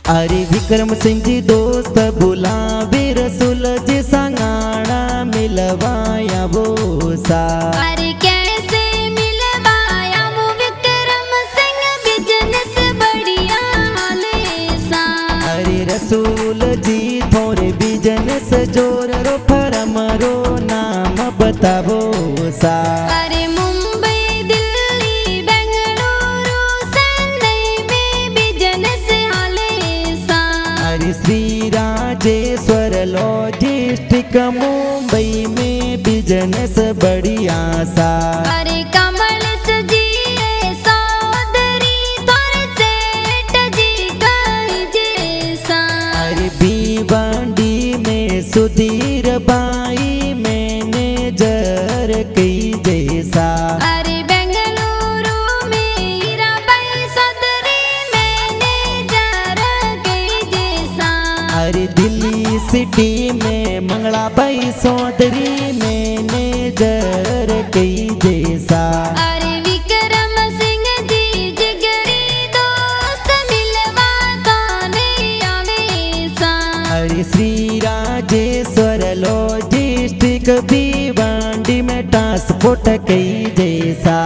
अरे विक्रम सिंह जी दोस्त बुलावे रसूल जी सांगाड़ा मिलवाया वो सा। अरे कैसे मिलवाया वो विक्रम सिंह बिजनेस बढ़िया हाले सा। अरे रसूल जी थोड़े बिजनेस जोर रो फरम रो नाम बतावो सा। अरे मुंबई दिल्ली बेंगलुरु चेन्नई में बिजनेस हाले सा। अरे श्री राजेश्वर लॉजिस्टिक मुंबई में बिजनेस बढ़िया सा। अरे कमल जी सौदरी तोर सेठ जी कही जैसा। अरे भिवंडी में सुधीर बाई मैनेजर कई जैसा। अरे बेंगलुरु में हीराबाई सौदरी मैनेजर कही जैसा। अरे दिल्ली सिटी में मंगलाबाई सौदरी मैनेजर कई जैसा। अरे विक्रम सिंह जी जिगरी दोस्त मिलवा काने आवे सा। अरे श्री राजेश्वर लॉजिस्टिक भिवंडी में ट्रांसपोर्ट कई जैसा।